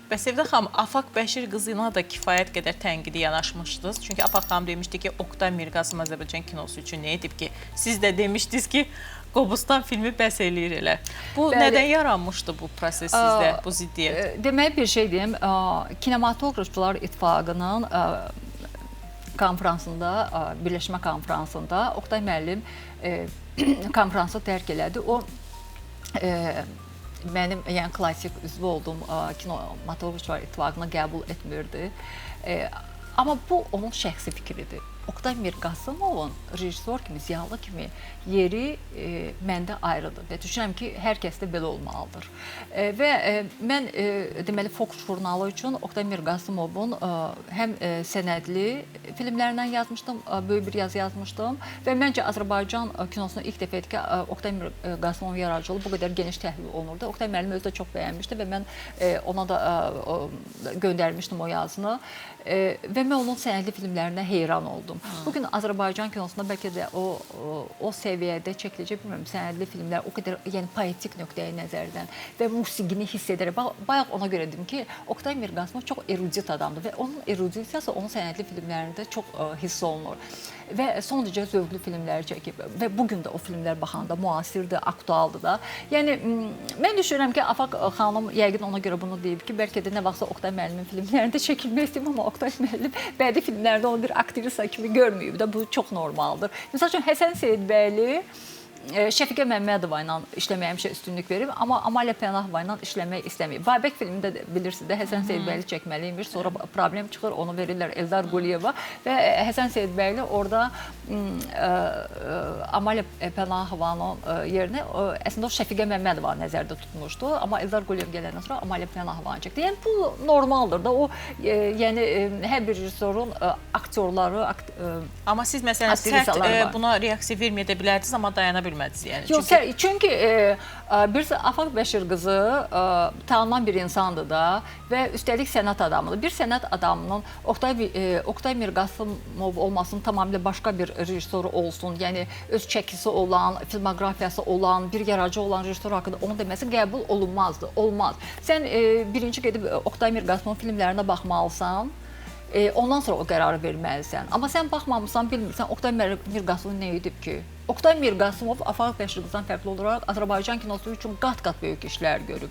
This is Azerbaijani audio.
Bəs Sevdə xanım, Afaq Bəşir qızına da kifayət qədər tənqidi yanaşmışdınız. Çünki Afaq xanım demişdi ki, Oqtay Mirqasım Azərbaycan kinosu üçün nə edib ki? Siz də demişdiniz ki, Qobustan filmi bəs eləyir elə. Bu nədən yaranmışdı bu proses sizdə, bu ziddiyyət? Demək bir şey deyim, Kinematografçılar İttifaqının konfransında, birləşmə konfransında Oqtay müəllim konfransı tərk elədi. O mənim yəni klassik üzvü olduğum Kinematografçılar İttifaqına qəbul etmirdi. Amma bu onun şəxsi fikridir. Oqtay Mirqasımovun rejissor kimi, ziyalı kimi yeri məndə ayrıdır və düşünürəm ki, hər kəsdə belə olmalıdır. Və mən deməli Fox jurnalı üçün Oqtay Mirqasımovun həm sənədli filmlərindən yazmışdım, böyük bir yazı yazmışdım və məncə Azərbaycan kinosunda ilk dəfə idi ki, Oqtay Mirqasımovun yaradıcılığı bu qədər geniş təhlil olunurdu. Oqtay müəllim özü də çox bəyənmişdi və mən ona da göndərmişdim o yazını və mən onun sənədli filmlərinə heyran oldum. Bugün Azərbaycan kinosunda bəlkə də o səviyyədə çəkiləcək, bilmirəm, sənədli filmlər o qədər, yəni poetik nöqteyi nəzərdən və musiqini hiss edərək. Bayaq ona görə dedim ki, Oqtay Mirqasımov çox erudit adamdır və onun erudisiyası onun sənədli filmlərində çox hiss olunur. Və son derəcə zövqlü filmlər çəkib və bugün də o filmlər baxanda müasirdir, aktualdır da. Yəni, mən düşünürəm ki, Afaq xanım yəqin ona görə bunu deyib ki, bəlkə də nə vaxtsa Oqtay müəllimin filmlərində çəkilmək istəyim, amma Oqtay müəllim bədi filmlərdə onu bir aktrisa kimi görməyib də, bu çox normaldır. Məsəl üçün, Həsən Seyidbəyli Şəfiqə Məmmədova ilə işləməyə həmişə üstünlük verib, amma Amalia Pənahova ilə işləmək istəməyib. Babək filmində də bilirsiniz də Həsən Seyidbəyli çəkməliymiş, sonra problem çıxır, onu verirlər Eldar Quliyeva və Həsən Seyidbəyli orada Amalia Pənahovanın yerinə əslində o Şəfiqə Məmmədova nəzərdə tutmuşdu, amma Eldar Quliyev gələndən sonra Amalia Pənahovanı çəkdi. Yəni bu normaldır da, o yəni hər bir rejissorun aktyorları Amma siz məsələn sərt buna reaksiya verməyə də bilərdiniz, amma dayana bilmədiniz yəni. Yox, çünki birisi Afaq Bəşir qızı tanınan bir insandır da və üstəlik sənət adamıdır. Bir sənət adamının Oqtay Mirqasımov olmasın, tamamilə başqa bir rejissoru olsun, yəni öz çəkisi olan, filmoqrafiyası olan, bir yaradıcı olan rejissor haqqında onun deməsi qəbul olunmazdı, olmaz. Sən birinci gedib Oqtay Mirqasımovun filmlərinə baxmalısan, ondan sonra o qərarı verməlisən. Amma sən baxmamısan, bilmirsən, Oqtay Mirqasımov nə edib ki? Oqtay Mirqasımov Afaq Bəşir qızdan fərqli olaraq Azərbaycan kinosu üçün qat-qat böyük işlər görüb.